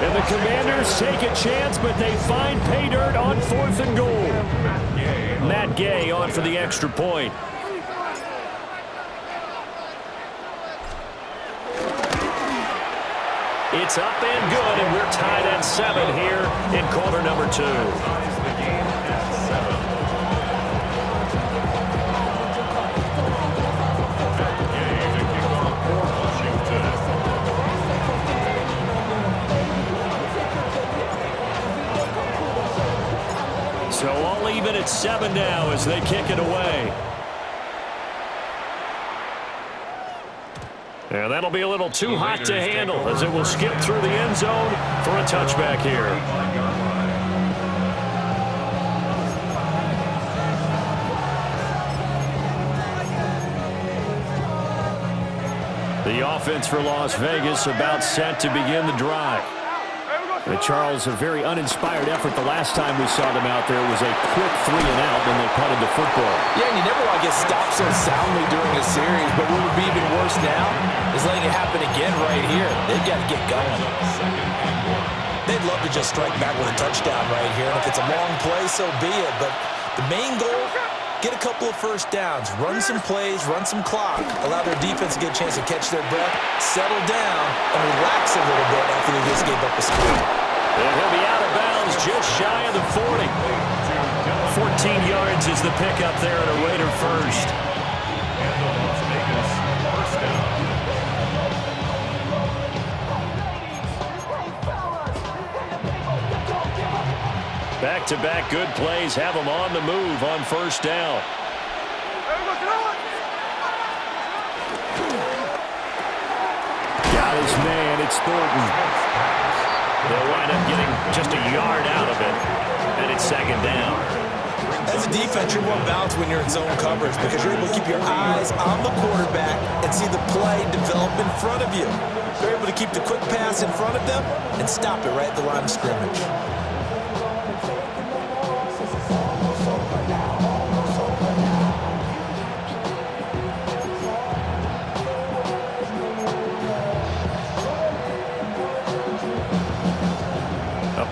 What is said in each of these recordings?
And the Commanders take a chance, but they find pay dirt on 4th and goal. Matt Gay on for the extra point. It's up and good, and we're tied at 7 here in quarter number 2. So all even at 7 now as they kick it away. And that'll be a little too hot to handle as it will skip through the end zone for a touchback here. The offense for Las Vegas about set to begin the drive. Charles, a very uninspired effort the last time we saw them out there. It was a quick 3 and out when they punted the football. Yeah, and you never want to get stopped so soundly during a series, but what would be even worse now is letting it happen again right here. They've got to get going. They'd love to just strike back with a touchdown right here, and if it's a long play, so be it. But the main goal, get a couple of first downs, run some plays, run some clock, allow their defense to get a chance to catch their breath, settle down, and relax a little bit after they just gave up a score. And he'll be out of bounds just shy of the 40. 14 yards is the pickup there at a Raider first. Back-to-back good plays have them on the move on first down. Got his man, it's Thornton. They'll wind up getting just a yard out of it, and it's second down. As a defense, you're more balanced when you're in zone coverage because you're able to keep your eyes on the quarterback and see the play develop in front of you. You're able to keep the quick pass in front of them and stop it right at the line of scrimmage.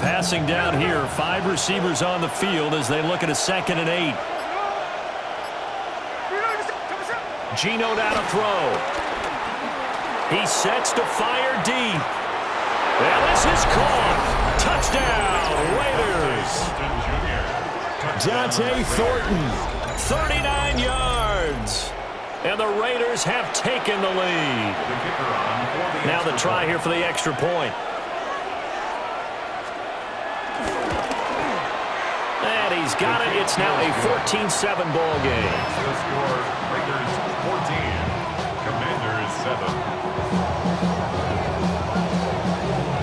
Passing down here, 5 receivers on the field as they look at a 2nd and 8. Geno down to throw. He sets to fire deep. And this is caught. Touchdown, Raiders. Dante Thornton, 39 yards. And the Raiders have taken the lead. Now the try here for the extra point. He's got it. It's now a 14-7 ball game. Raiders 14, Commanders 7.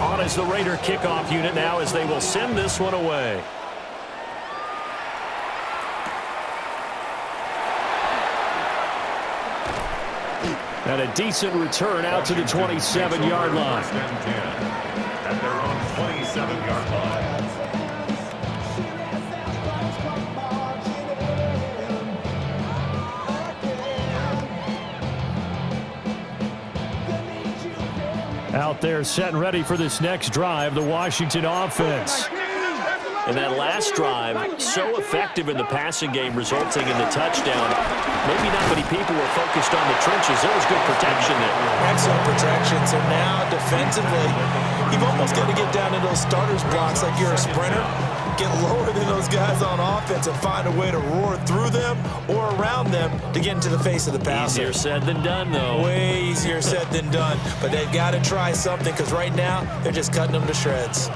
On is the Raider kickoff unit now as they will send this one away. And a decent return out to the 27-yard line. At their own 27-yard line. Out there set and ready for this next drive, the Washington offense. And that last drive, so effective in the passing game, resulting in the touchdown. Maybe not many people were focused on the trenches. There was good protection there. Excellent protection. So now, defensively, you've almost got to get down to those starters blocks like you're a sprinter. Get lower than those guys on offense and find a way to roar through them or around them to get into the face of the passer. Easier said than done, though. Way easier said than done. But they've got to try something because right now, they're just cutting them to shreds.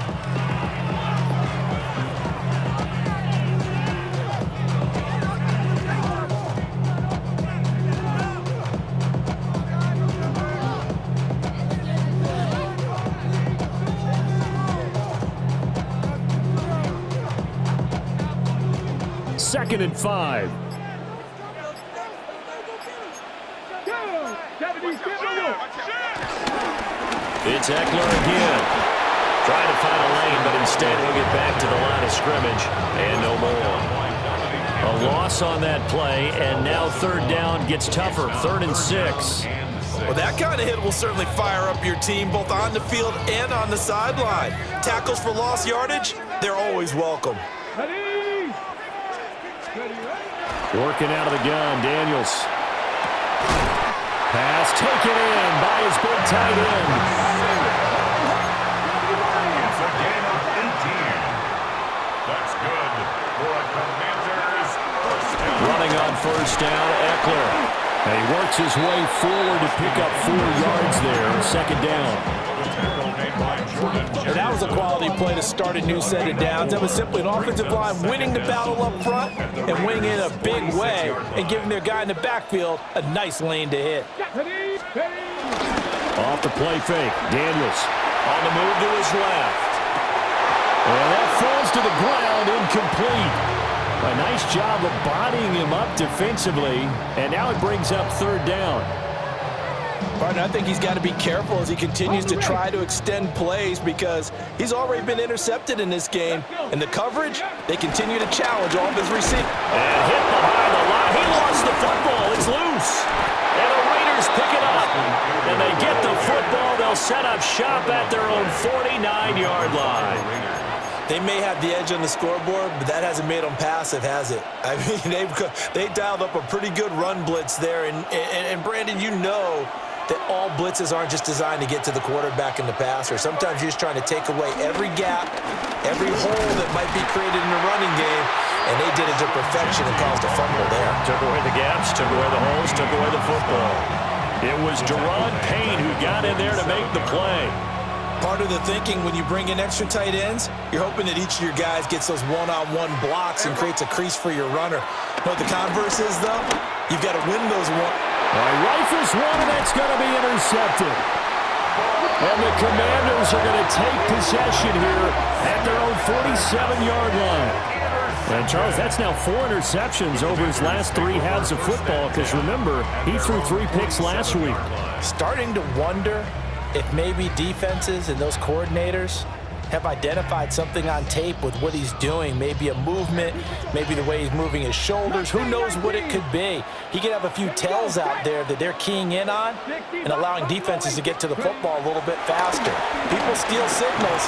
Second and 5. It's Eckler again. Trying to find a lane, but instead he'll get back to the line of scrimmage. And no more. A loss on that play, and now third down gets tougher. 3rd and 6. Well, that kind of hit will certainly fire up your team both on the field and on the sideline. Tackles for lost yardage, they're always welcome. Working out of the gun, Daniels. Pass taken in by his big tight end. It's a gain of 18. That's good for a Commanders first down. Running on first down, Eckler. And he works his way forward to pick up 4 yards there, second down. And that was a quality play to start a new set of downs. That was simply an offensive line winning the battle up front and winning it in a big way and giving their guy in the backfield a nice lane to hit. Off the play fake, Daniels on the move to his left. And that falls to the ground, incomplete. A nice job of bodying him up defensively, and now it brings up third down. Partner, I think he's got to be careful as he continues to try to extend plays because he's already been intercepted in this game. And the coverage, they continue to challenge all of his receivers. And hit behind the line. He lost the football. It's loose. And the Raiders pick it up. And they get the football. They'll set up shop at their own 49-yard line. They may have the edge on the scoreboard, but that hasn't made them passive, has it? I mean, they dialed up a pretty good run blitz there. And Brandon, you know that all blitzes aren't just designed to get to the quarterback and the passer. Sometimes you're just trying to take away every gap, every hole that might be created in the running game, and they did it to perfection and caused a fumble there. Took away the gaps, took away the holes, took away the football. It was Daron Payne who got in there to make the play. Part of the thinking when you bring in extra tight ends, you're hoping that each of your guys gets those one-on-one blocks and creates a crease for your runner. But the converse is, though, you've got to win those one. All right, rifles one, and that's going to be intercepted. And the Commanders are going to take possession here at their own 47-yard line. And, Charles, that's now 4 interceptions over his last 3 halves of football because, remember, he threw 3 picks last week. Starting to wonder if maybe defenses and those coordinators have identified something on tape with what he's doing. Maybe a movement, maybe the way he's moving his shoulders. Who knows what it could be? He could have a few tells out there that they're keying in on and allowing defenses to get to the football a little bit faster. People steal signals.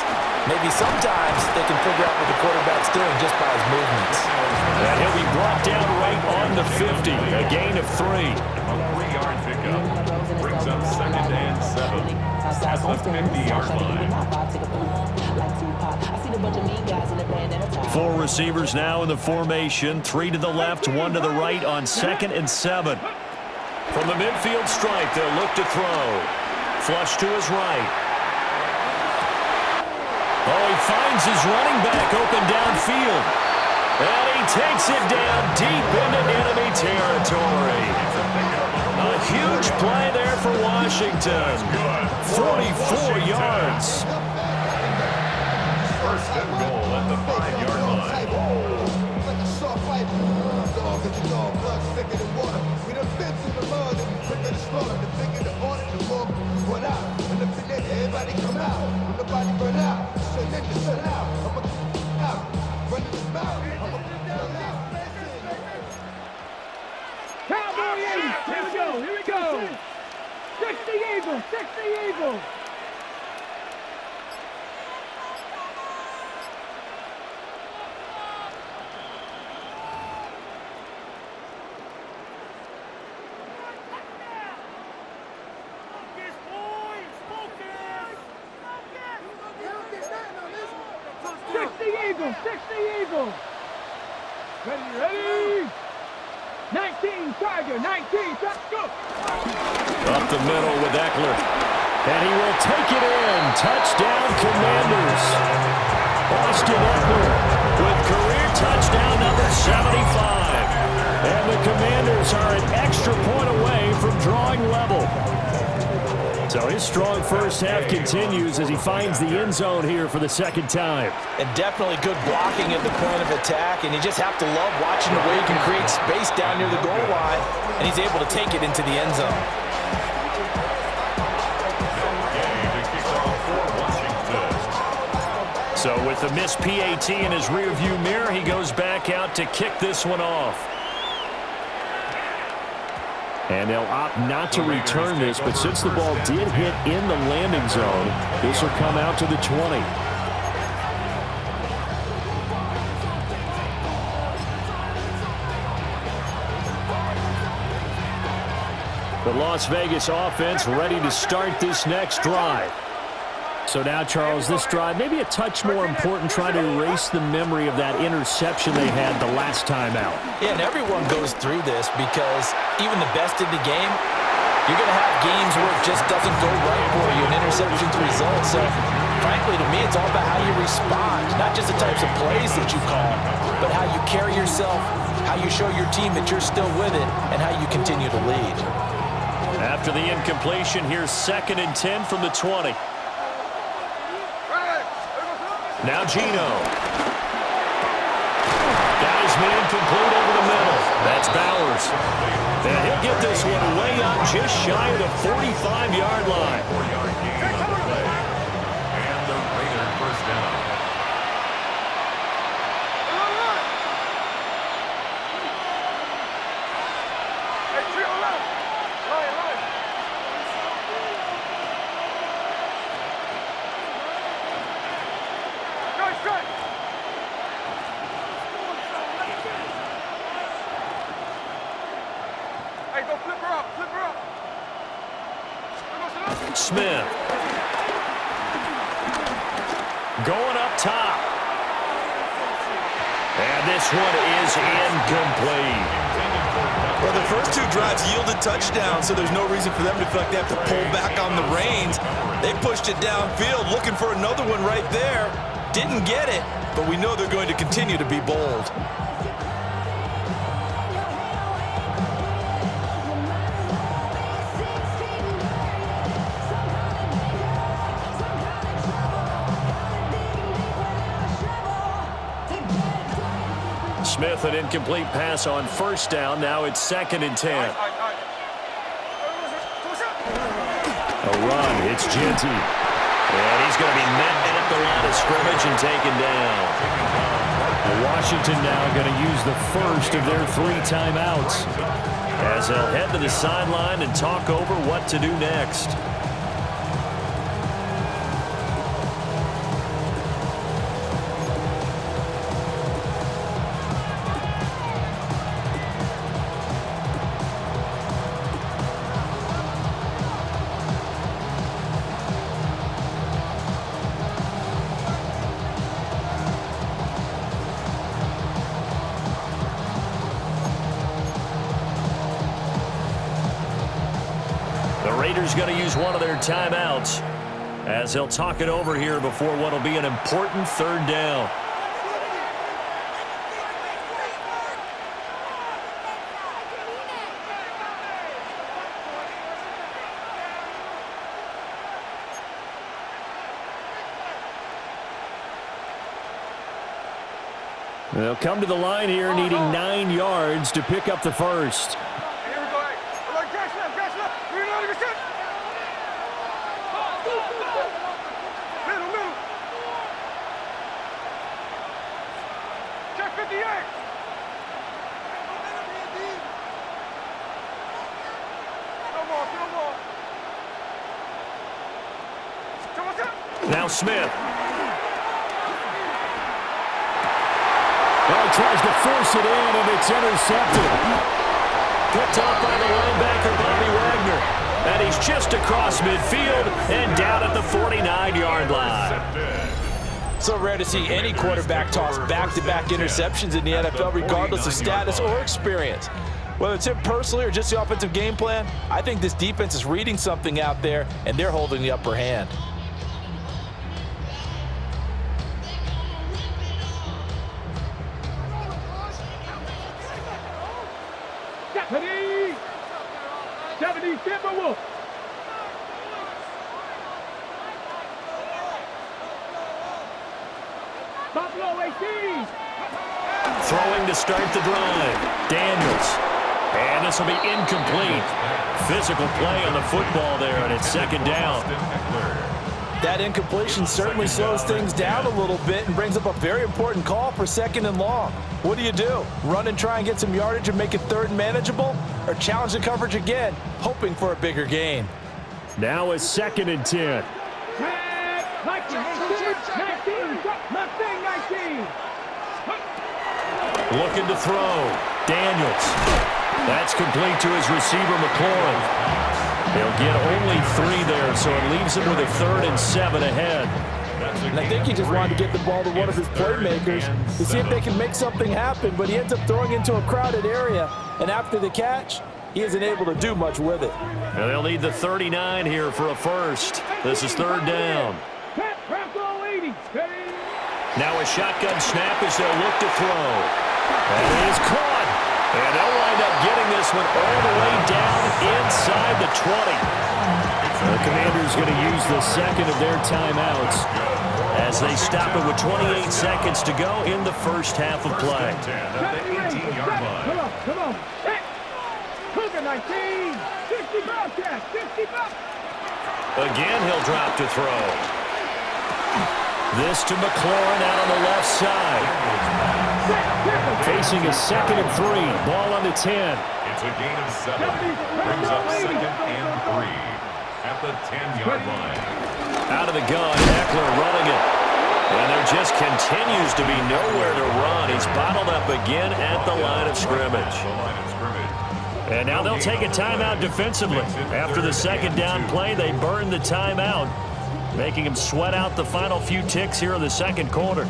Maybe sometimes they can figure out what the quarterback's doing just by his movements. And he'll be brought down right on the 50, a gain of 3. A 3-yard pickup brings up 2nd and 7 at the 50-yard line. 4 receivers now in the formation, 3 to the left, 1 to the right on 2nd and 7. From the midfield stripe, they'll look to throw. Flush to his right. Oh, he finds his running back open downfield. And he takes it down deep into enemy territory. A huge play there for Washington. 44 yards. First and goal at the 5-yard line. Cowboy 80. Here we go. 60 Eagles. 60 Eagles. Eagles, 60 Eagles. Ready. 19 Tiger, 19, let's go. Up the middle with Eckler. And he will take it in. Touchdown, Commanders. Austin Eckler with career touchdown number 75. And the Commanders are an extra point away from drawing level. So his strong first half continues as he finds the end zone here for the second time. And definitely good blocking at the point of attack, and you just have to love watching the way he can create space down near the goal line, and he's able to take it into the end zone. So with the missed PAT in his rearview mirror, he goes back out to kick this one off. And they'll opt not to return this, but since the ball did hit in the landing zone, this will come out to the 20. The Las Vegas offense ready to start this next drive. So now, Charles, this drive maybe a touch more important, trying to erase the memory of that interception they had the last time out. Yeah, and everyone goes through this because even the best in the game, you're going to have games where it just doesn't go right for you, and interceptions result. So, frankly, to me, it's all about how you respond, not just the types of plays that you call, but how you carry yourself, how you show your team that you're still with it, and how you continue to lead. After the incompletion, here's 2nd and 10 from the 20. Now Geno. Got his man complete over the middle. That's Bowers. And he'll get this one way up just shy of the 45-yard line. And the Raiders first down. Smith. Going up top. And this one is incomplete. Well, the first 2 drives yielded touchdowns, so there's no reason for them to feel like they have to pull back on the reins. They pushed it downfield, looking for another one right there. Didn't get it, but we know they're going to continue to be bold. Smith, an incomplete pass on first down. Now it's 2nd and 10. A run. It's Jeanty. And he's going to be met at the line of scrimmage and taken down. Washington now going to use the first of their 3 timeouts as they'll head to the sideline and talk over what to do next. Raiders going to use one of their timeouts as they'll talk it over here before what will be an important 3rd down. They'll come to the line here needing 9 yards to pick up the first. Now Smith. Well, he tries to force it in, and it's intercepted. Picked off by the linebacker, Bobby Wagner. And he's just across midfield and down at the 49-yard line. So rare to see any quarterback toss back-to-back interceptions in the NFL, regardless of status or experience. Whether it's him personally or just the offensive game plan, I think this defense is reading something out there, and they're holding the upper hand. Timberwolves. Buffalo 18. Throwing to start the drive. Daniels. And this will be incomplete. Physical play on the football there, and it's 2nd down. That incompletion certainly slows things down a little bit and brings up a very important call for 2nd and long. What do? Run and try and get some yardage and make it 3rd and manageable? Or challenge the coverage again, hoping for a bigger gain? Now a 2nd and 10. 19. Looking to throw. Daniels. That's complete to his receiver, McLaurin. He'll get only 3 there, so it leaves him with a 3rd and 7 ahead. And I think he just wanted to get the ball to one of his playmakers to see if they can make something happen, but he ends up throwing into a crowded area, and after the catch, he isn't able to do much with it. And they'll need the 39 here for a first. This is 3rd down. Now a shotgun snap as they'll look to throw. And it is caught. And they'll wind up getting this one all the way down inside the 20. The Commanders going to use the 2nd of their timeouts as they stop it with 28 seconds to go in the first half of play. Come on. Hey. Cougar 19. 60 Bobcats. 60 Bobcats. Again, he'll drop to throw. This to McLaurin out on the left side. Facing a 2nd and 3. Ball on the 10. It's a gain of 7. Brings up 2nd and 3 at the 10-yard line. Out of the gun, Eckler running it. And there just continues to be nowhere to run. He's bottled up again at the line of scrimmage. And now they'll take a timeout defensively. After the 2nd down play, they burn the timeout, making him sweat out the final few ticks here in the 2nd quarter.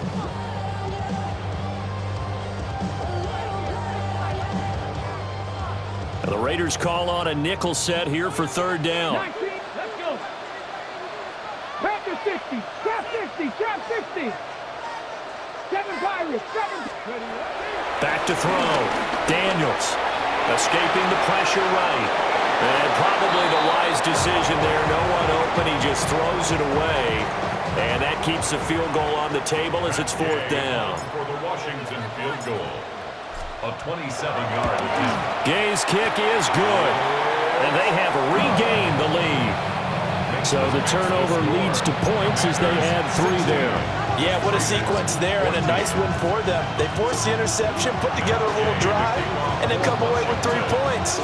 The Raiders call on a nickel set here for 3rd down. 19, let's go. Back to 60, trap 60, trap 60. 7 Pirates, 7. Back to throw. Daniels escaping the pressure right. And probably the wise decision there. No one open. He just throws it away. And that keeps the field goal on the table as it's 4th down. For the Washington field goal. A 27-yard attempt. Gay's kick is good. And they have regained the lead. So the turnover leads to points as they add 3 there. Yeah, what a sequence there and a nice win for them. They force the interception, put together a little drive, and then come away with 3 points.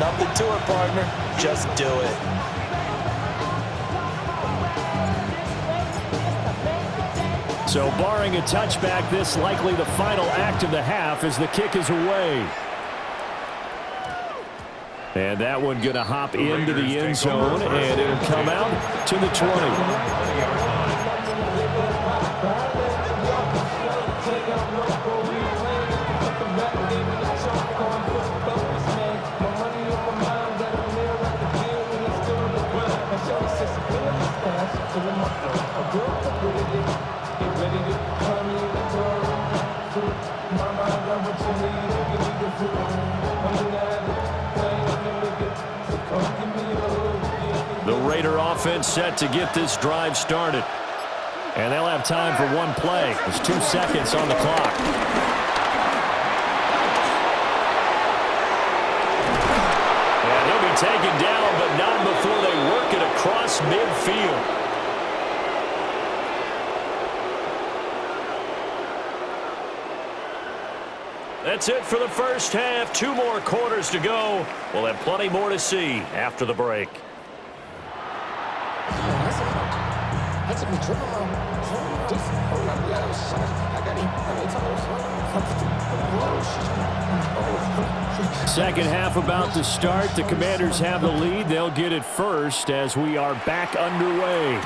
Nothing to it, partner. Just do it. So barring a touchback, this likely the final act of the half as the kick is away. And that one going to hop into the end zone, and it'll come out to the 20. The Raider offense set to get this drive started. And they'll have time for one play. There's 2 seconds on the clock. And he'll be taken down, but not before they work it across midfield. That's it for the first half. 2 more quarters to go. We'll have plenty more to see after the break. Second half about to start. The Commanders have the lead. They'll get it first as we are back underway.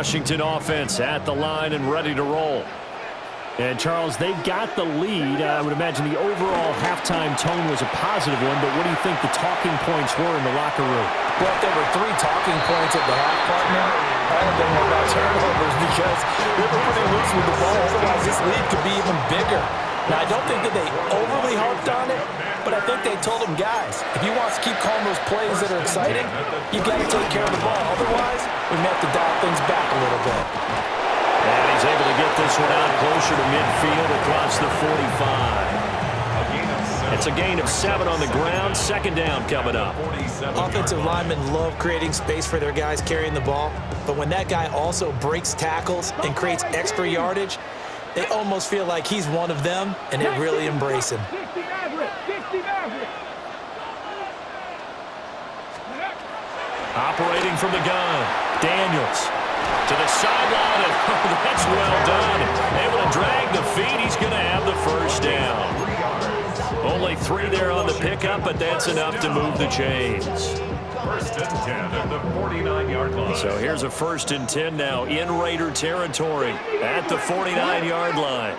Washington offense at the line and ready to roll. And, Charles, they've got the lead. I would imagine the overall halftime tone was a positive one, but what do you think the talking points were in the locker room? Well, there were 3 talking points at the half, partner. All of them were about turnovers because they were pretty loose with the ball. Otherwise, this lead could be even bigger. Now, I don't think that they overly harped on it, but I think they told them, guys, if you want to keep calling those plays that are exciting, you've got to take care of the ball. Otherwise, we may have to dial things back a little bit. And he's able to get this one out closer to midfield across the 45. It's a gain of 7 on the ground. Second down coming up. Offensive linemen love creating space for their guys carrying the ball, but when that guy also breaks tackles and creates extra yardage, they almost feel like he's one of them, and they really embrace him. 60 Maverick, 60 Maverick. Operating from the gun, Daniels to the sideline, and that's well done. Able to drag the feet. He's going to have the first down. Only 3 there on the pickup, but that's enough to move the chains. First and 10 at the 49-yard line. So here's a 1st and 10 now in Raider territory at the 49-yard line.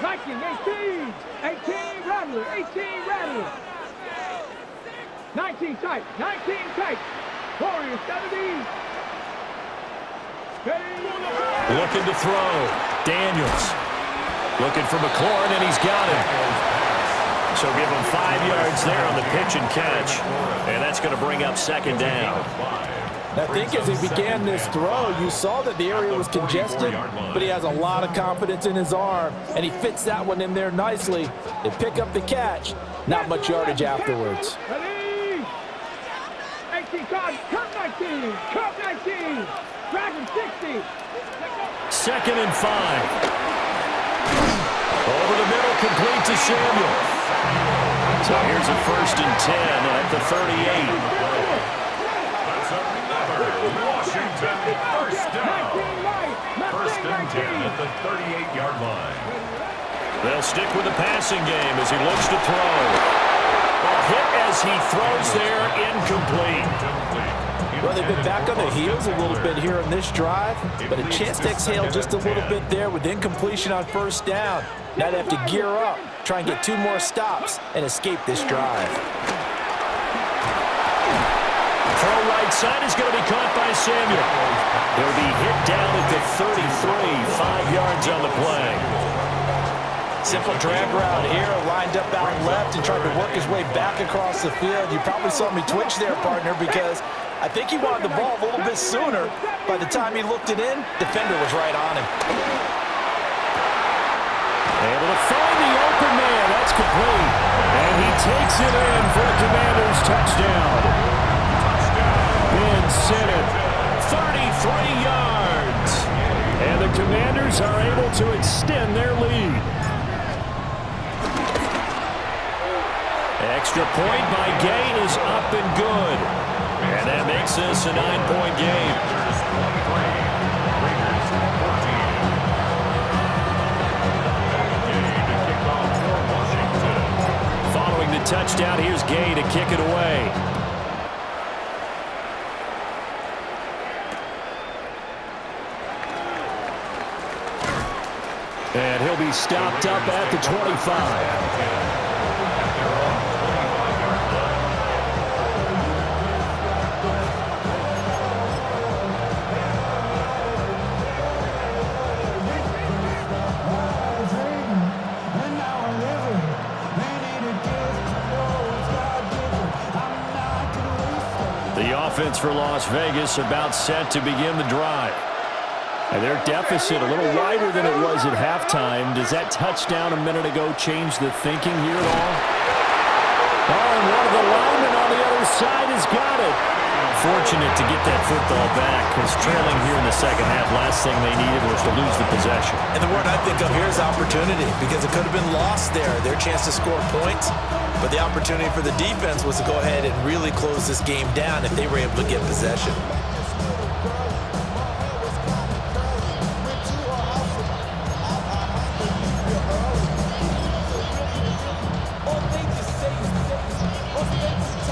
19, 18, 18 Rattler, 18 Rattler. 19 tight, 19 tight. Warriors 70. Looking to throw. Daniels looking for McLaurin, and he's got him. So give him 5 yards there on the pitch and catch, and that's going to bring up second down. I think as he began this throw, you saw that the area was congested, but he has a lot of confidence in his arm, and he fits that one in there nicely. They pick up the catch, not much yardage afterwards. Ready? 18 cards, cut 19, cut 19. Dragon 60. Second and 5. Over the middle, complete to Samuel. So here's a 1st and 10 at the 38. That's another Washington first down. First and 10 at the 38-yard line. They'll stick with the passing game as he looks to throw. A hit as he throws there, incomplete. Well, they've been back on their heels a little bit here on this drive, but a chance to exhale just a little bit there with incompletion on first down. Now they have to gear up, try and get 2 more stops, and escape this drive. Throw right side is going to be caught by Samuel. He'll be hit down at the 33, 5 yards on the play. Simple drag route here, lined up out left and tried to work his way back across the field. You probably saw me twitch there, partner, because I think he wanted the ball a little bit sooner. By the time he looked it in, defender was right on him. Able to find the open man. That's complete. And he takes it in for the Commanders' touchdown. Ben Sinnott, 33 yards. And the Commanders are able to extend their lead. Extra point by Gay is up and good. And that makes this a 9-point game. Following the touchdown, here's Gay to kick it away. And he'll be stopped up at the 25. Offense for Las Vegas about set to begin the drive. And their deficit a little wider than it was at halftime. Does that touchdown a minute ago change the thinking here at all? Oh, and one of the linemen on the other side has got it. Fortunate to get that football back, because trailing here in the second half, last thing they needed was to lose the possession. And the word I think of here is opportunity, because it could have been lost there, their chance to score points. But the opportunity for the defense was to go ahead and really close this game down if they were able to get possession.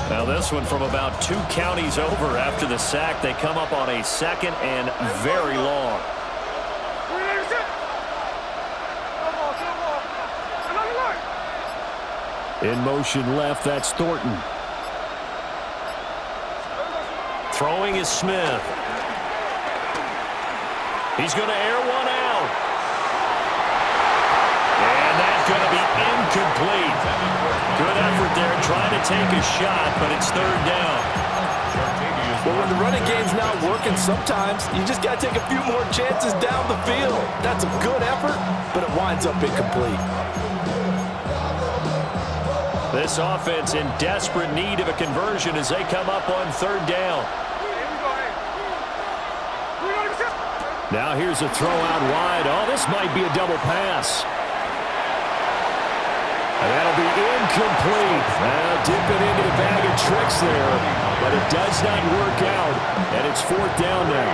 Now this one from about 2 counties over after the sack. They come up on a 2nd and very long. In motion left, that's Thornton. Throwing is Smith. He's going to air one out. And that's going to be incomplete. Good effort there trying to take a shot, but it's 3rd down. But when the running game's not working, sometimes you just got to take a few more chances down the field. That's a good effort, but it winds up incomplete. This offense in desperate need of a conversion as they come up on third down. Now here's a throw out wide. Oh, this might be a double pass. And that'll be incomplete. Well, dipping into the bag of tricks there, but it does not work out, and it's fourth down now.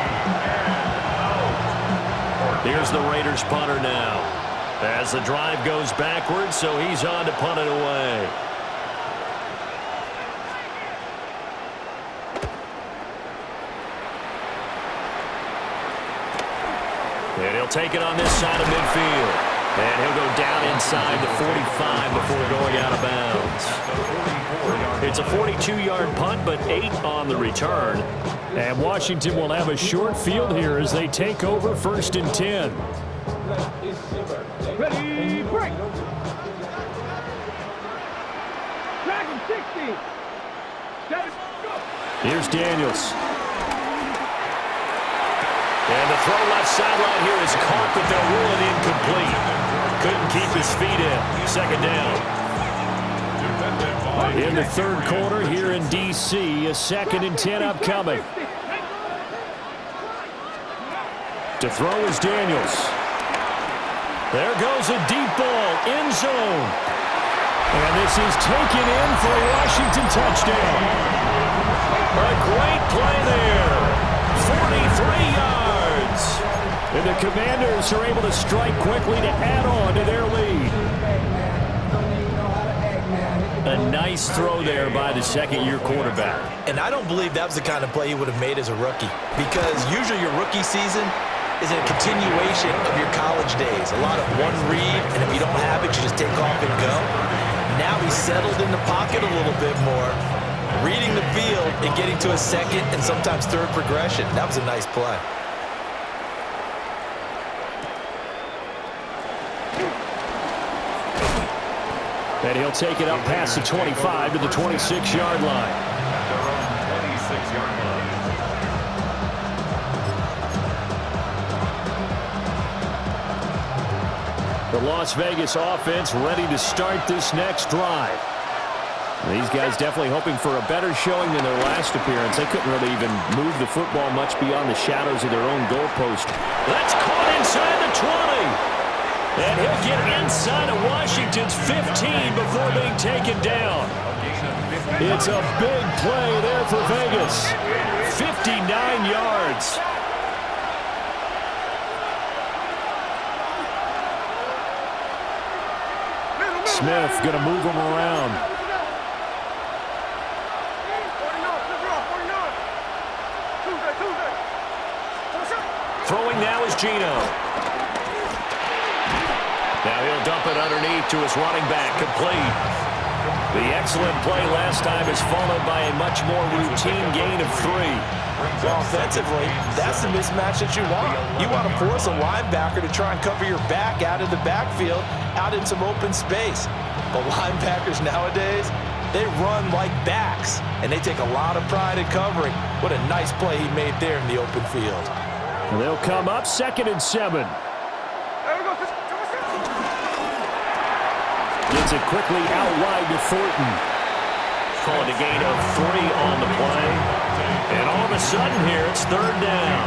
Here's the Raiders punter now. As the drive goes backwards, so he's on to punt it away. And he'll take it on this side of midfield. And he'll go down inside the 45 before going out of bounds. It's a 42-yard punt, but 8 on the return. And Washington will have a short field here as they take over first and 10. Ready, break. Dragon 60. 7, go. Here's Daniels. And the throw left sideline here is caught, but they'll rule it incomplete. Couldn't keep his feet in. Second down. In the third quarter here in D.C., a 2nd and 10 upcoming. To throw is Daniels. There goes a deep ball, end zone. And this is taken in for a Washington touchdown. A great play there. 43 yards. And the Commanders are able to strike quickly to add on to their lead. A nice throw there by the second-year quarterback. And I don't believe that was the kind of play he would have made as a rookie, because usually your rookie season is a continuation of your college days. A lot of one read, and if you don't have it, you just take off and go. Now he's settled in the pocket a little bit more, reading the field and getting to a second and sometimes third progression. That was a nice play. And he'll take it up past the 25 to the 26-yard line. The Las Vegas offense ready to start this next drive. These guys definitely hoping for a better showing than their last appearance. They couldn't really even move the football much beyond the shadows of their own goalpost. That's caught inside the 20. And he'll get inside of Washington's 15 before being taken down. It's a big play there for Vegas. 59 yards. Smith going to move him around. Throwing now is Geno. Now he'll dump it underneath to his running back, complete. The excellent play last time is followed by a much more routine gain of 3. Well, offensively, that's the mismatch that you want. You want to force a linebacker to try and cover your back out of the backfield, out in some open space. But linebackers nowadays, they run like backs, and they take a lot of pride in covering. What a nice play he made there in the open field. And they'll come up 2nd and 7. Gets it quickly out wide to Thornton. Calling a gain of 3 on the play. And all of a sudden here, it's 3rd down.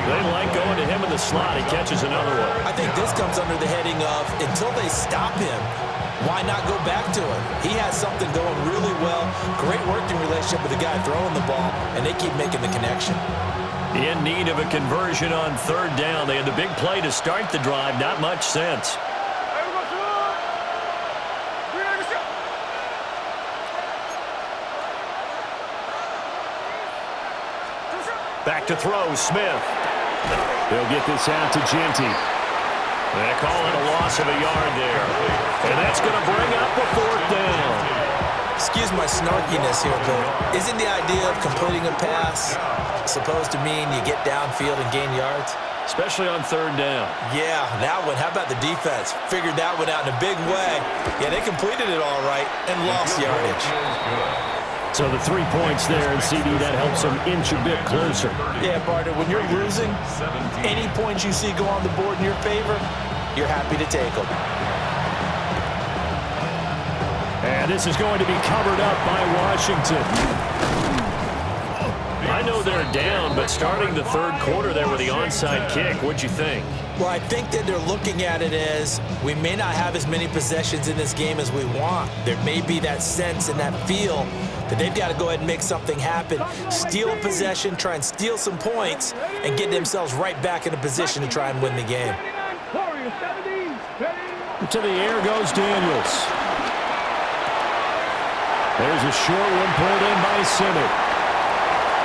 They like going to him in the slot. He catches another one. I think this comes under the heading of, until they stop him, why not go back to him? He has something going really well. Great working relationship with the guy throwing the ball, and they keep making the connection. In need of a conversion on 3rd down. They had the big play to start the drive. Not much sense. Back to throw, Smith. They'll get this out to Genty. They call it a loss of a yard there. And that's going to bring up the 4th down. Excuse my snarkiness here, but isn't the idea of completing a pass supposed to mean you get downfield and gain yards? Especially on 3rd down. Yeah, that one. How about the defense? Figured that one out in a big way. Yeah, they completed it all right and lost yardage. So the 3 points there, and CD, that helps them inch a bit closer. Yeah, partner, when you're losing, any points you see go on the board in your favor, you're happy to take them. And this is going to be covered up by Washington. I know they're down, but starting the third quarter there with the onside kick, what'd you think? Well, I think that they're looking at it as we may not have as many possessions in this game as we want. There may be that sense and that feel that they've got to go ahead and make something happen, steal a possession, try and steal some points, and get themselves right back in a position to try and win the game. To the air goes Daniels. There's a short one pulled in by Simmons.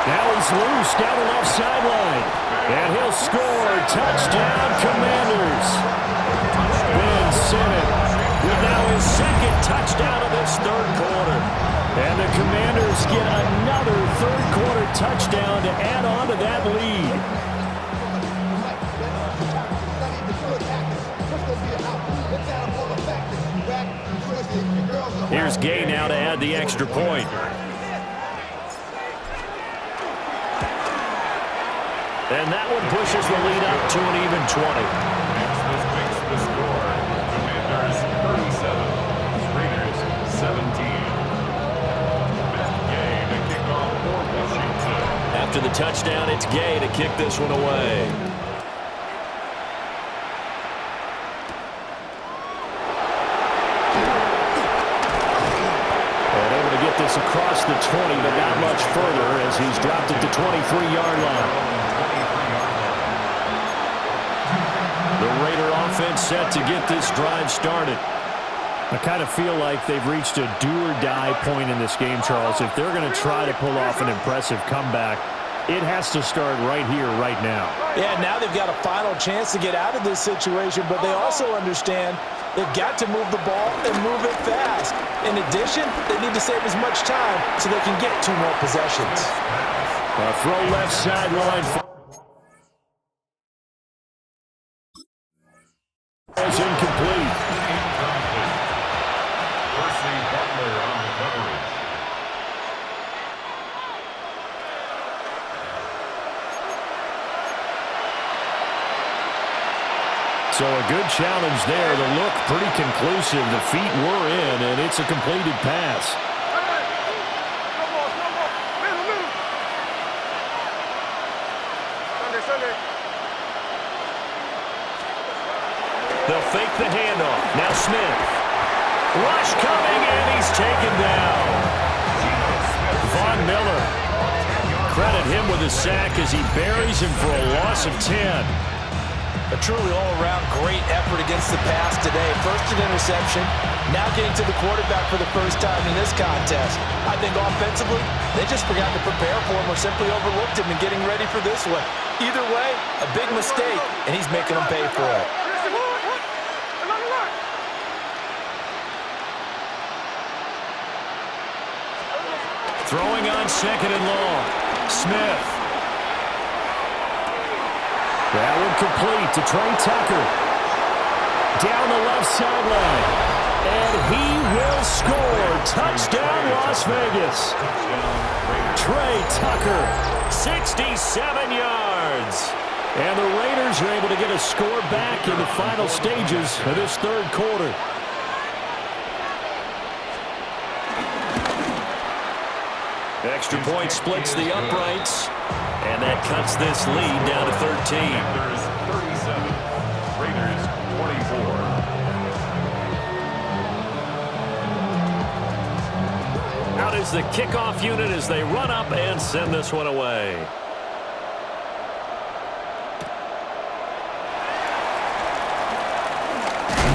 Now he's loose down the left sideline. And he'll score. Touchdown, Commanders. Ben Simmons with now his second touchdown of this third quarter. And the Commanders get another third quarter touchdown to add on to that lead. Here's Gay now to add the extra point. And that one pushes the lead up to an even 20. This makes the score. Commanders 37, Raiders 17. Ben Gay to kick off for Washington. After the touchdown, it's Gay to kick this one away. And able to get this across the 20, but not much further as he's dropped it to 23-yard line. The Raider offense set to get this drive started. I kind of feel like they've reached a do-or-die point in this game, Charles. If they're going to try to pull off an impressive comeback, it has to start right here, right now. Yeah, now they've got a final chance to get out of this situation, but they also understand they've got to move the ball and move it fast. In addition, they need to save as much time so they can get 2 more possessions. A throw left sideline. Is incomplete. Percy Butler on the coverage. So a good challenge there. The look pretty conclusive. The feet were in, and it's a completed pass. They'll fake the handoff. Now Smith. Rush coming, and he's taken down. Von Miller. Credit him with a sack as he buries him for a loss of 10. A truly all-around great effort against the pass today. First an interception, now getting to the quarterback for the first time in this contest. I think offensively, they just forgot to prepare for him or simply overlooked him in getting ready for this one. Either way, a big mistake, and he's making them pay for it. Throwing on second and long. Smith. That one complete to Trey Tucker. Down the left sideline. And he will score. Touchdown, Las Vegas. Trey Tucker, 67 yards. And the Raiders are able to get a score back in the final stages of this third quarter. Extra point splits the uprights. And that cuts this lead down to 13. Commanders 37, Raiders 24. Out is the kickoff unit as they run up and send this one away.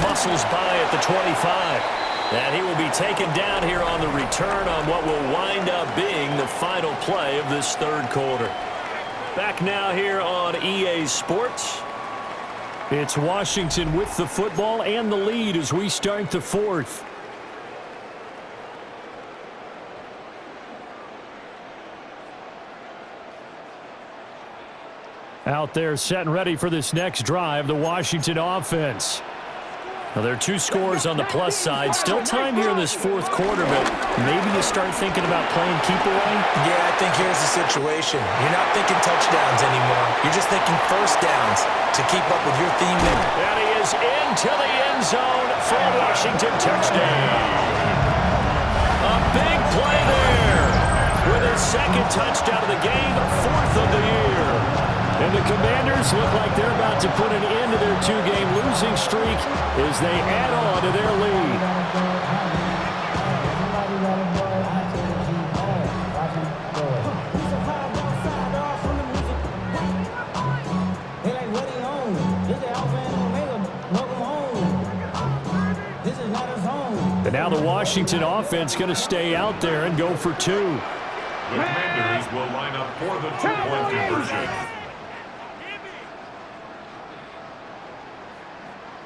Muscles by at the 25. And he will be taken down here on the return on what will wind up being the final play of this third quarter. Back now here on EA Sports. It's Washington with the football and the lead as we start the fourth. Out there set and ready for this next drive, the Washington offense. Well, there are 2 scores on the plus side. Still time here in this fourth quarter, but maybe you start thinking about playing keep away? Yeah, I think here's the situation. You're not thinking touchdowns anymore. You're just thinking first downs to keep up with your theme there. And he is into the end zone for a Washington touchdown. A big play there with his second touchdown of the game, 4th of the year. And the Commanders look like they're about to put an end to their 2-game losing streak as they add on to their lead. And now the Washington offense going to stay out there and go for 2. The Commanders will line up for the 2-point conversion.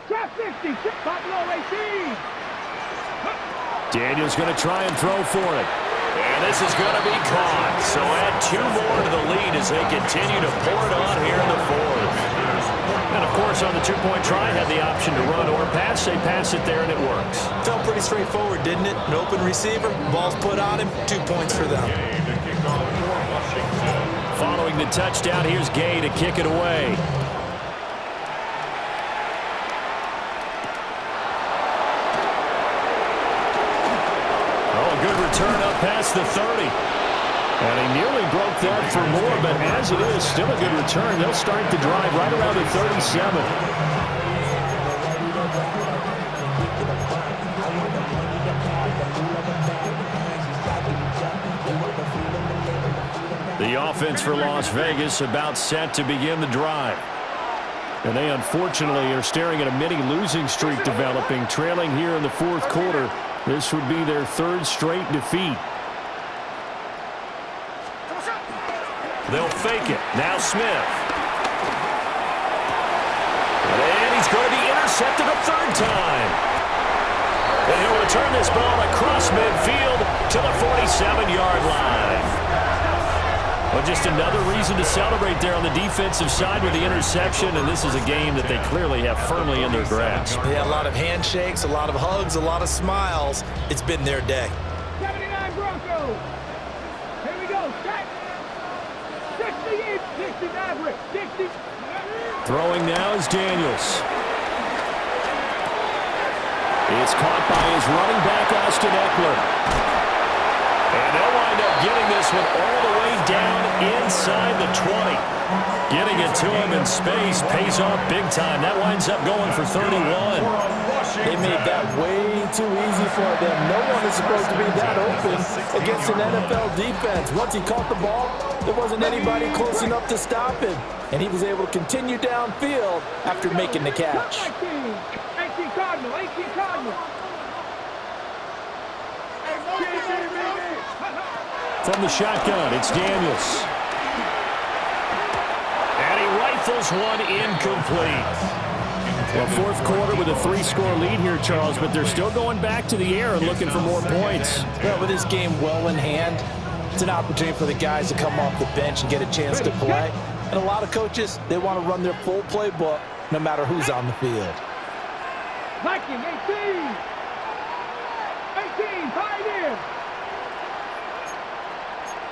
Trap 50, Buffalo 18. Daniels going to try and throw for it. And this is going to be caught. So add 2 more to the lead as they continue to pour it on here in the 4th. And, of course, on the 2-point try, had the option to run or pass. They pass it there, and it works. Felt pretty straightforward, didn't it? An open receiver, ball's put on him, 2 points for them. Following the touchdown, here's Gay to kick it away. Oh, good return up past the 30. And he nearly broke that for more, but as it is, still a good return. They'll start the drive right around the 37. The offense for Las Vegas about set to begin the drive. And they unfortunately are staring at a mini losing streak developing, trailing here in the 4th quarter. This would be their 3rd straight defeat. They'll fake it. Now Smith. And he's going to be intercepted a 3rd time. And he'll return this ball across midfield to the 47-yard line. Well, just another reason to celebrate there on the defensive side with the interception, and this is a game that they clearly have firmly in their grasp. Yeah, a lot of handshakes, a lot of hugs, a lot of smiles. It's been their day. 79 Broncos. Here we go. Set. 60, 60 Maverick. 60. Throwing now is Daniels. It's caught by his running back, Austin Eckler. And they'll wind up getting this one all the way down inside the 20. Getting it to him in space pays off big time. That winds up going for 31. They made that way too easy for them. No one is supposed to be that open against an NFL defense. Once he caught the ball, there wasn't anybody close enough to stop him. And he was able to continue downfield after making the catch. 18 Cardinal, 18 Cardinal. From the shotgun, it's Daniels. And he rifles one incomplete. Well, 4th quarter with a 3-score lead here, Charles, but they're still going back to the air and looking for more points. Well, with this game well in hand, it's an opportunity for the guys to come off the bench and get a chance to play. And a lot of coaches, they want to run their full playbook no matter who's on the field. Viking, 18. 18, pioneer.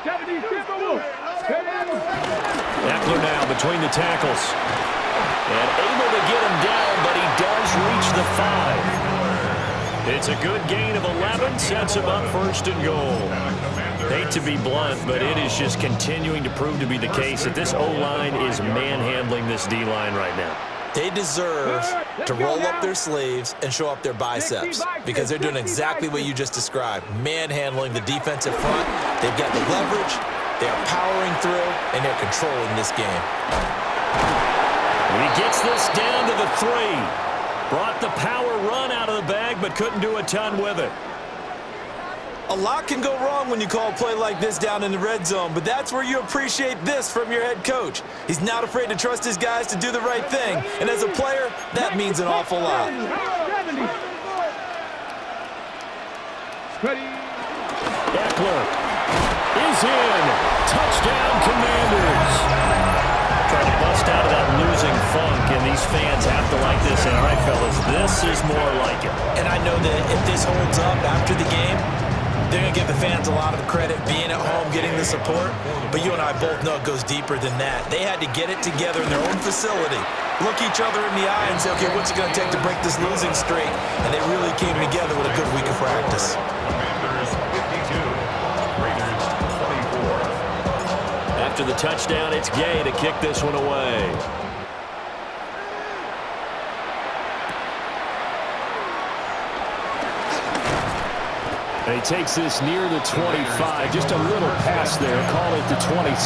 70 Timberwolves. Eckler now between the tackles. And able to get him down, but he does reach the 5. It's a good gain of 11, sets him up 1st and goal. Hate to be blunt, but it is just continuing to prove to be the case that this O-line is manhandling this D-line right now. They deserve to roll up their sleeves and show up their biceps because they're doing exactly what you just described, manhandling the defensive front. They've got the leverage, they're powering through, and they're controlling this game. And he gets this down to the 3. Brought the power run out of the bag, but couldn't do a ton with it. A lot can go wrong when you call a play like this down in the red zone, but that's where you appreciate this from your head coach. He's not afraid to trust his guys to do the right thing, and as a player, that means an awful lot. Eckler is in. Touchdown, Commanders. Trying to bust out of that losing funk, and these fans have to like this. And all right, fellas, this is more like it. And I know that if this holds up after the game, they're going to give the fans a lot of credit being at home, getting the support. But you and I both know it goes deeper than that. They had to get it together in their own facility, look each other in the eye and say, okay, what's it going to take to break this losing streak? And they really came together with a good week of practice. Commanders 52, Raiders 24. After the touchdown, it's Gay to kick this one away. And he takes this near the 25, just a little pass there, call it the 26.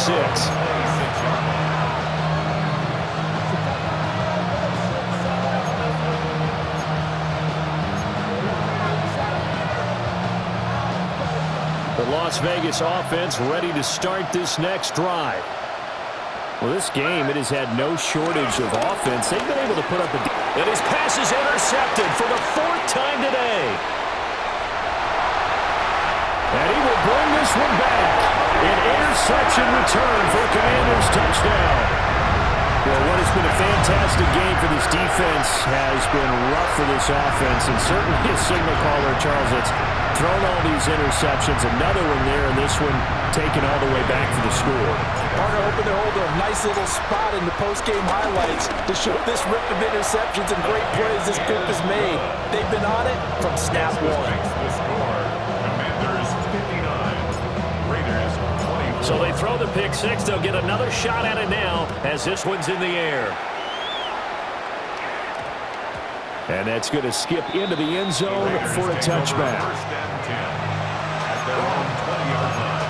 The Las Vegas offense ready to start this next drive. Well, this game, it has had no shortage of offense. They've been able to put up a... And his pass is intercepted for the 4th time today. And he will bring this one back. An interception return for a Commanders touchdown. Well, what has been a fantastic game for this defense has been rough for this offense, and certainly a signal caller, Charles, that's thrown all these interceptions. Another one there, and this one taken all the way back for the score. Partner hoping to hold a nice little spot in the post-game highlights to show this rip of interceptions and great plays this group has made. They've been on it from snap one. The score, Commanders 59, Raiders 24. So they throw the pick six. They'll get another shot at it now as this one's in the air. And that's going to skip into the end zone for a touchback. First and 10 at their own 20-yard line.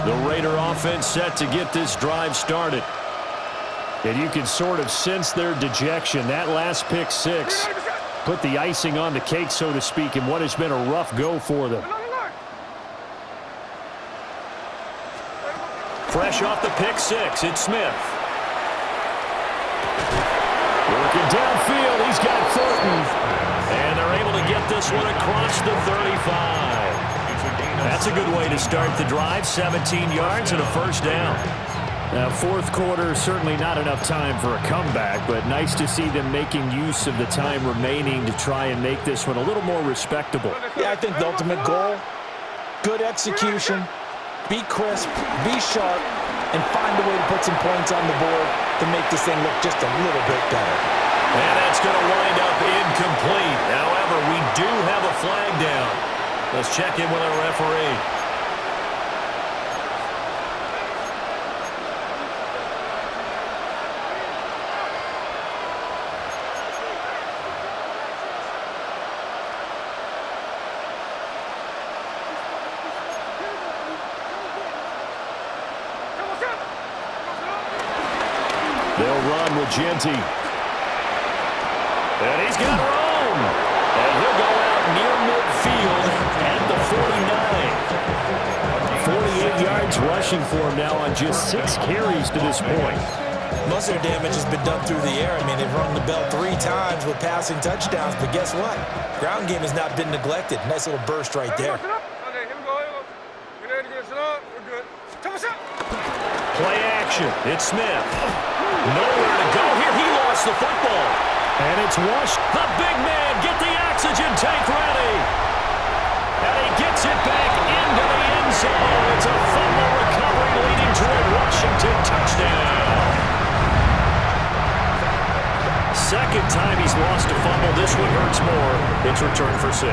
The Raider offense set to get this drive started. And you can sort of sense their dejection. That last pick six put the icing on the cake, so to speak, in what has been a rough go for them. Fresh off the pick six, it's Smith. Working downfield, he's got Thornton. And they're able to get this one across the 35. That's a good way to start the drive. 17 yards and a first down. Now, fourth quarter, certainly not enough time for a comeback, but nice to see them making use of the time remaining to try and make this one a little more respectable. Yeah, I think the ultimate goal, good execution, be crisp, be sharp, and find a way to put some points on the board to make this thing look just a little bit better. And that's going to wind up incomplete. However, we do have a flag down. Let's check in with our referee. They'll run with Genty. And he's got room. And he'll go out near midfield at the 49. 48 yards rushing for him now on just 6 carries to this point. Most of their damage has been done through the air. I mean, they've rung the bell 3 times with passing touchdowns, but guess what? Ground game has not been neglected. Nice little burst right there. Play action. It's Smith. Nowhere to go here. He lost the football. And it's Wash. The big man. Get the oxygen tank ready. And he gets it back into the end zone. It's a fumble recovery leading to a Washington touchdown. Second time he's lost a fumble. This one hurts more. It's returned for 6.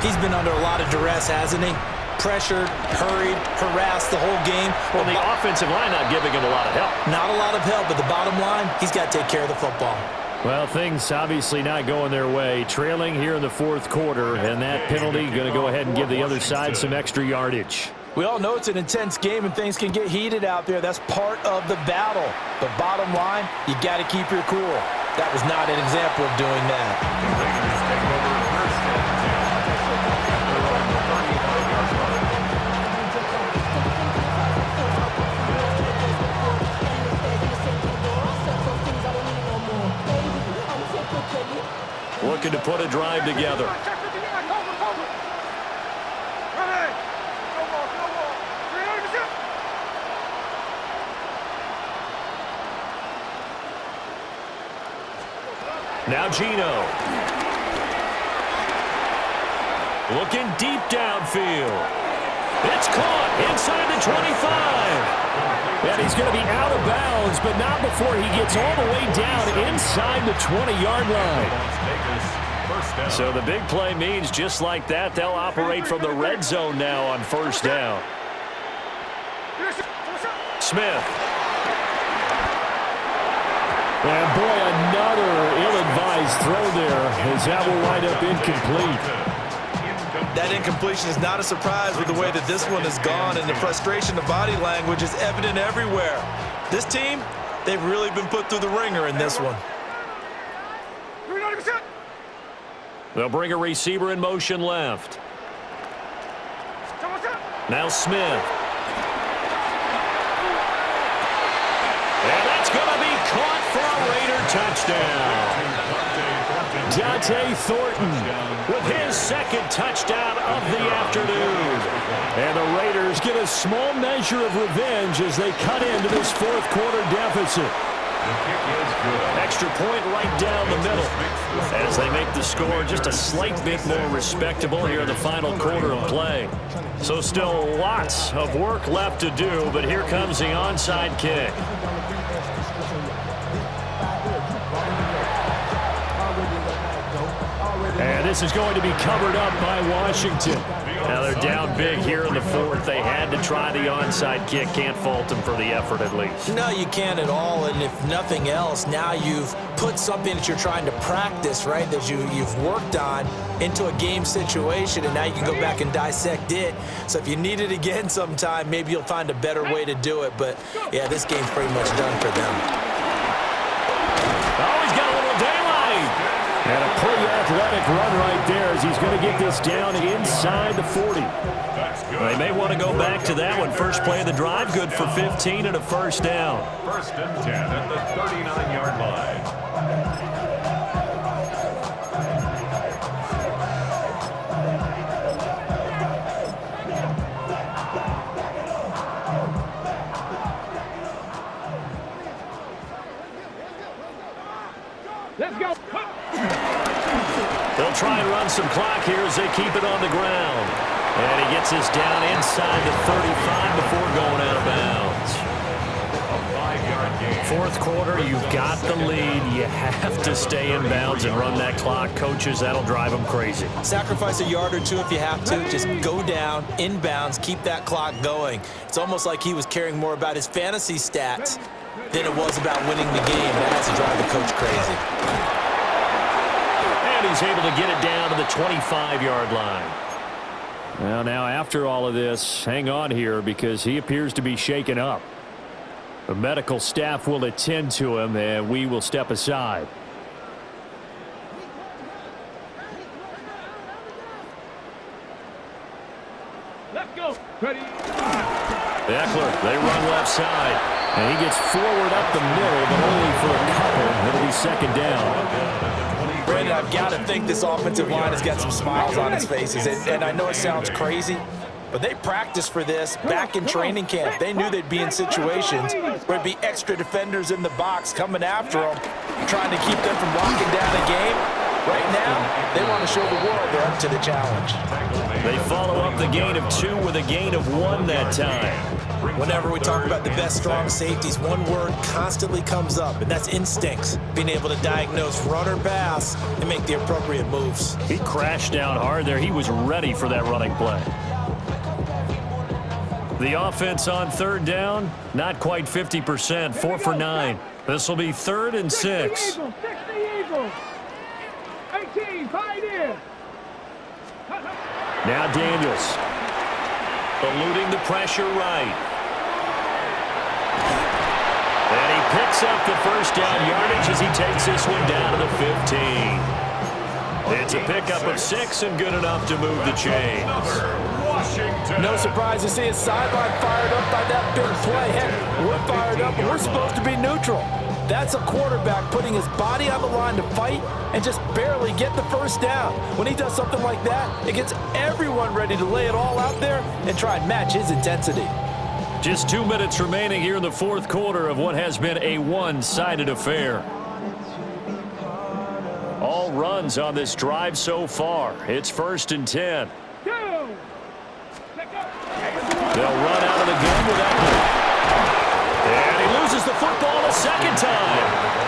He's been under a lot of duress, hasn't he? Pressured, hurried, harassed the whole game. Well, the offensive line not giving him a lot of help. Not a lot of help, but the bottom line, he's got to take care of the football. Well, things obviously not going their way. Trailing here in the fourth quarter, and that penalty going to go ahead and give the other side some extra yardage. We all know it's an intense game and things can get heated out there. That's part of the battle. But bottom line, you got to keep your cool. That was not an example of doing that. Raiders take over first and 10 at their own 35-yard line. Looking to put a drive together. Now Gino. Looking deep downfield. It's caught inside the 25. And he's going to be out of bounds, but not before he gets all the way down inside the 20-yard line. So the big play means just like that, they'll operate from the red zone now on first down. Smith. And boy, another ill-advised throw there as that will wind up incomplete. That incompletion is not a surprise with the way that this one has gone, and the frustration, the body language is evident everywhere. This team, they've really been put through the ringer in this one. They'll bring a receiver in motion left. Now Smith. And that's going to be caught for a Raider touchdown. Dante Thornton With his second touchdown of the afternoon. and the Raiders get a small measure of revenge as they cut into this fourth quarter deficit. Extra point right down the middle as they make the score just a slight bit more respectable here in the final quarter of play. So still lots of work left to do, but here comes the onside kick. And this is going to be covered up by Washington. Now they're down big here in the fourth. They had to try the onside kick. Can't fault them for the effort at least. No, you can't at all, and if nothing else, now you've put something that you're trying to practice, right, that you've worked on into a game situation, and now you can go back and dissect it. So if you need it again sometime, maybe you'll find a better way to do it. But, yeah, this game's pretty much done for them. Oh, he's got a little daylight. And a pretty athletic run right there as he's going to get this down inside the 40. They may want to go back to that one. First play of the drive, good for 15 and a first down. First and 10 at the 39-yard line. Let's go. They'll try and run some clock here as they keep it on the ground. And he gets this down inside the 35 before going out of bounds. Fourth quarter, you've got the lead. You have to stay in bounds and run that clock. Coaches, that'll drive them crazy. Sacrifice a yard or two if you have to. Just go down, inbounds, keep that clock going. It's almost like he was caring more about his fantasy stats than it was about winning the game. That has to drive the coach crazy. And he's able to get it down to the 25-yard line. Well, now after all of this, hang on here because he appears to be shaken up. The medical staff will attend to him, and we will step aside. Let's go. Ready. Eckler, they run left side. And he gets forward up the middle, but only for a couple. It'll be second down. Brandon, I've got to think this offensive line has got some smiles on its faces. And I know it sounds crazy, but they practiced for this back in training camp. They knew they'd be in situations where there'd be extra defenders in the box coming after them, trying to keep them from locking down a game. Right now, they want to show the world they're up to the challenge. They follow up the gain of 2 with a gain of 1 that time. Whenever we talk about the best strong safeties, one word constantly comes up, and that's instincts. Being able to diagnose run or pass and make the appropriate moves. He crashed down hard there. He was ready for that running play. The offense on third down, not quite 50%, 4 for 9. This will be 3rd and 6. 60 Eagles. 18, Pioneer. Now Daniels. Eluding the pressure right. And he picks up the first down yardage as he takes this one down to the 15. It's a pickup of 6 and good enough to move the chains. No surprise to see his sideline fired up by that big play. Heck, we're fired up and we're supposed to be neutral. That's a quarterback putting his body on the line to fight and just barely get the first down. When he does something like that, it gets everyone ready to lay it all out there and try and match his intensity. Just 2 minutes remaining here in the fourth quarter of what has been a one-sided affair. All runs on this drive so far. It's 1st and 10. They'll run out of the game with Eckler. And he loses the football a second time.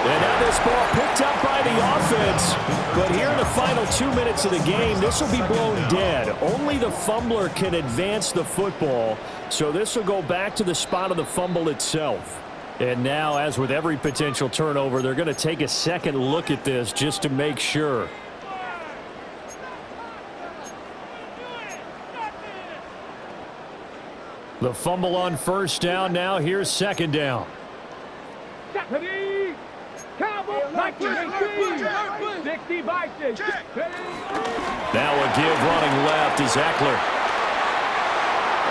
And now this ball picked up by the offense. But here in the final 2 minutes of the game, this will be blown dead. Only the fumbler can advance the football. So this will go back to the spot of the fumble itself. And now, as with every potential turnover, they're going to take a second look at this just to make sure. The fumble on first down. Now here's second down. Now a give running left is Eckler.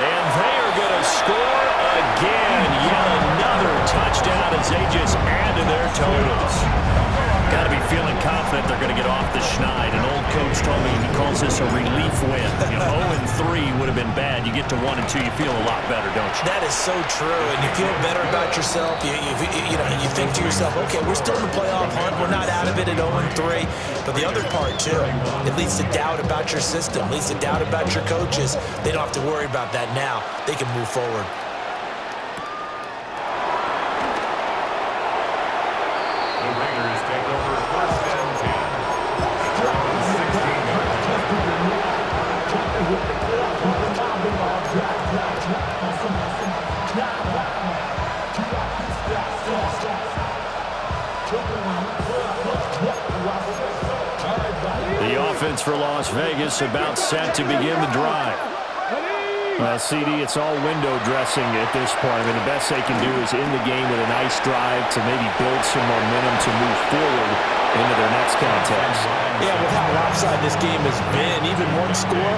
And they are going to score again. Yet another touchdown as they just add to their totals. Got to be feeling confident they're going to get off the schneid. An old coach told me he calls this a relief win. 0-3 would have been bad. You get to 1-2, you feel a lot better, don't you? That is so true, and you feel better about yourself. You think to yourself, okay, we're still in the playoff hunt. We're not out of it at 0-3. But the other part, too, it leads to doubt about your system, leads to doubt about your coaches. They don't have to worry about that now. They can move forward. The offense for Las Vegas about set to begin the drive. Well, CD, it's all window dressing at this point. I mean, the best they can do is end the game with a nice drive to maybe build some momentum to move forward into their next contest. Yeah, with how lopsided this game has been, even one score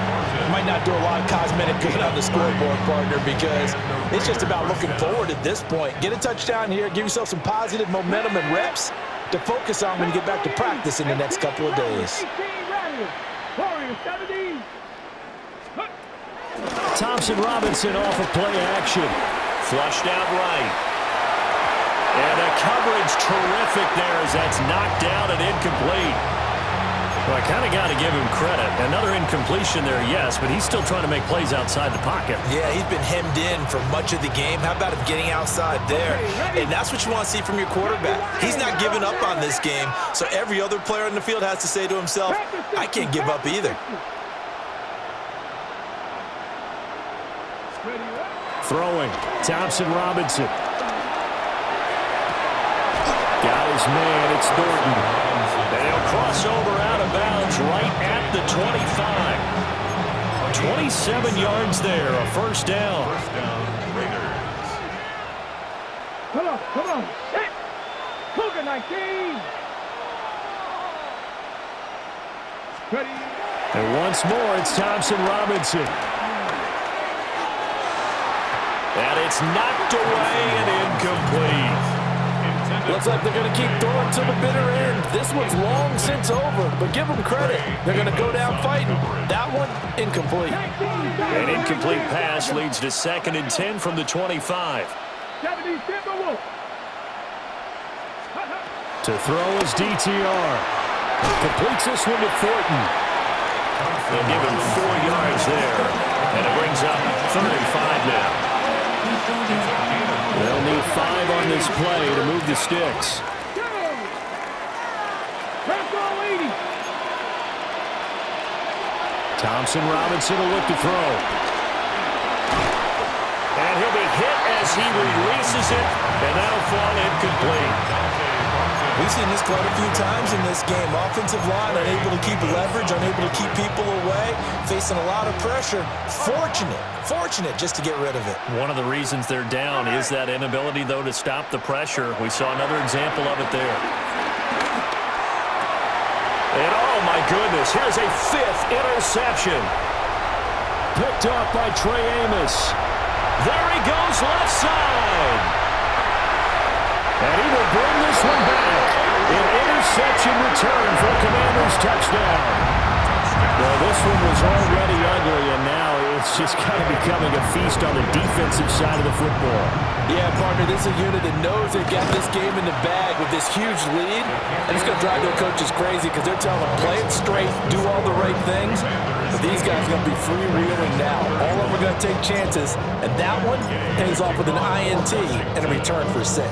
might not do a lot of cosmetic good on the scoreboard, partner, because it's just about looking forward at this point. Get a touchdown here, give yourself some positive momentum and reps to focus on when you get back to practice in the next couple of days. Thompson Robinson off of play action. Flushed out right. And the coverage terrific there as that's knocked down and incomplete. Well, I kind of got to give him credit. Another incompletion there, yes, but he's still trying to make plays outside the pocket. Yeah, he's been hemmed in for much of the game. How about him getting outside there? And that's what you want to see from your quarterback. He's not giving up on this game, so every other player in the field has to say to himself, I can't give up either. Throwing, Thompson Robinson. Got his man, it's Thornton. And he'll cross over out of bounds right at the 25. 27 yards there, a first down. Come on. Hit. Cougar 19. Ready. And once more, it's Thompson Robinson. And it's knocked away and incomplete. Looks like they're going to keep throwing to the bitter end. This one's long since over, but give them credit. They're going to go down fighting. That one, incomplete. An incomplete pass leads to 2nd and 10 from the 25. To throw is DTR. Completes this one to Thornton. They'll give him 4 yards there. And it brings up 3rd and 5 now. They'll need 5 on this play to move the sticks. Thompson Robinson will look to throw. And he'll be hit as he releases it, and that'll fall incomplete. We've seen this quite a few times in this game. Offensive line unable to keep leverage, unable to keep people away, facing a lot of pressure. Fortunate just to get rid of it. One of the reasons they're down is that inability, though, to stop the pressure. We saw another example of it there. And, oh, my goodness, here's a 5th interception. Picked off by Trey Amos. There he goes left side. And he will bring this one back. An interception return for a Commanders touchdown. Well, this one was already ugly, and now it's just kind of becoming a feast on the defensive side of the football. Yeah, partner, this is a unit that knows they got this game in the bag with this huge lead, and it's going to drive their coaches crazy because they're telling them, play it straight, do all the right things. But these guys are going to be freewheeling now. All of them are going to take chances, and that one pays off with an INT and a return for 6.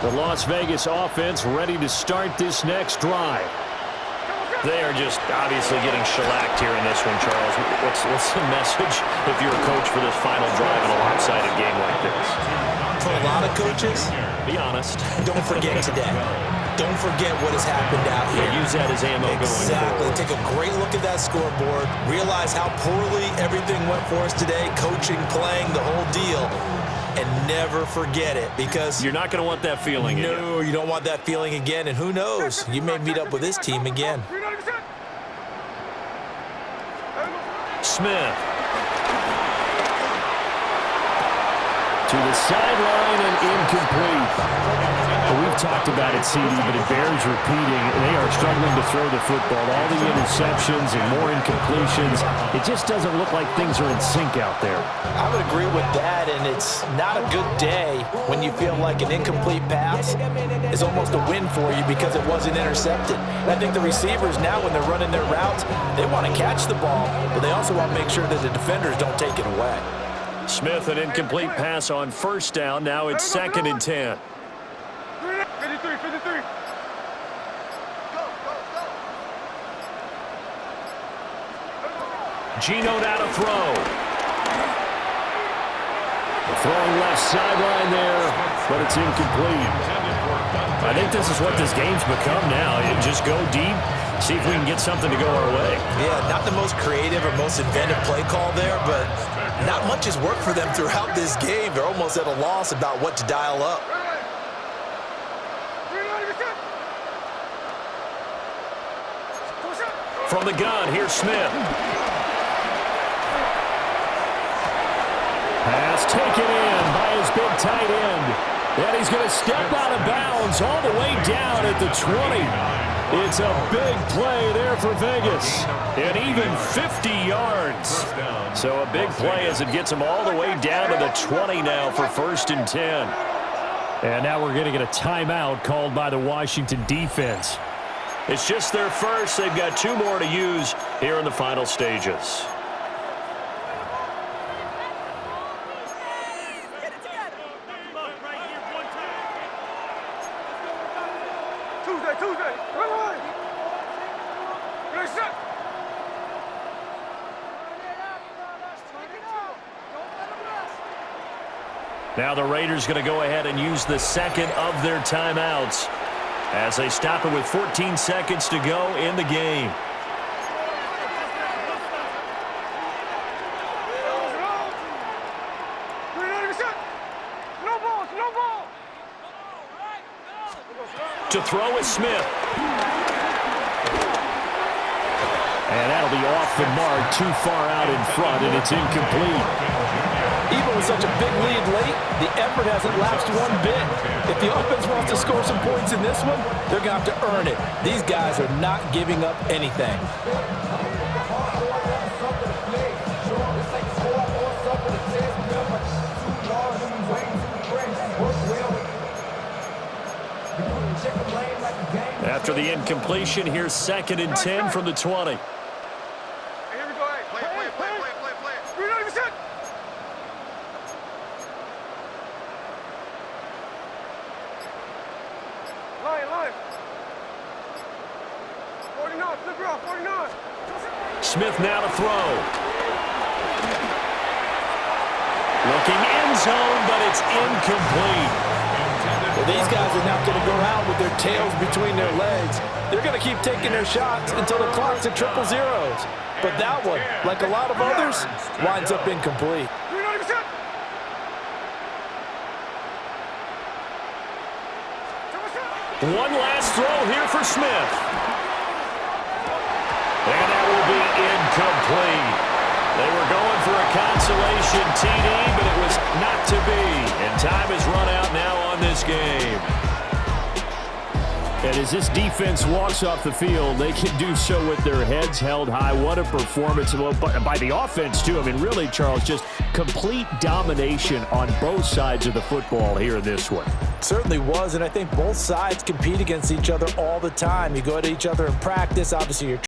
The Las Vegas offense ready to start this next drive. They are just obviously getting shellacked here in this one, Charles. What's the message if you're a coach for this final drive in a lopsided game like this? For a lot of coaches, Be honest. don't forget today. Don't forget what has happened out here. Yeah, use that as ammo Exactly. going forward. Take a great look at that scoreboard. Realize how poorly everything went for us today. Coaching, playing, the whole deal. And never forget it, because You're not going to want that feeling again. no, you don't want that feeling again. And who knows? You may meet up with this team again. Smith. To the sideline and incomplete. We've talked about it, CD, but it bears repeating. They are struggling to throw the football. All the interceptions and more incompletions. It just doesn't look like things are in sync out there. I would agree with that, and it's not a good day when you feel like an incomplete pass is almost a win for you because it wasn't intercepted. And I think the receivers now, when they're running their routes, they want to catch the ball, but they also want to make sure that the defenders don't take it away. Smith, an incomplete pass on first down. Now it's 2nd and 10. 53. Geno now to throw. Throwing left sideline there, but it's incomplete. I think this is what this game's become now. You just go deep, see if we can get something to go our way. Yeah, not the most creative or most inventive play call there, but not much has worked for them throughout this game. They're almost at a loss about what to dial up. From the gun, here's Smith. Pass taken in by his big tight end. And he's going to step out of bounds all the way down at the 20. It's a big play there for Vegas. And even 50 yards. So a big play as it gets him all the way down to the 20 now for 1st and 10. And now we're going to get a timeout called by the Washington defense. It's just their first. They've got 2 more to use here in the final stages. Tuesday. Now the Raiders going to go ahead and use the second of their timeouts as they stop it with 14 seconds to go in the game. To throw is Smith. And that'll be off the mark, too far out in front, and it's incomplete. Even with such a big lead late, the effort hasn't lapsed one bit. If the offense wants to score some points in this one, they're going to have to earn it. These guys are not giving up anything. After the incompletion, here's 2nd and 10 from the 20. Here we go. Play it. 390%. Line. 49, flip it off, 49. Smith now to throw. Looking end zone, but it's incomplete. Well, these guys are not going to go out with their tails between their legs. They're going to keep taking their shots until the clock's at 000. But that one, like a lot of others, winds up incomplete. One last throw here for Smith. And that will be incomplete. They were going for a consolation TD, but it was not to be. And time has run out now on this game. And as this defense walks off the field, they can do so with their heads held high. What a performance by the offense, too. I mean, really, Charles, just complete domination on both sides of the football here in this one. Certainly was, and I think both sides compete against each other all the time. You go to each other in practice. Obviously, you're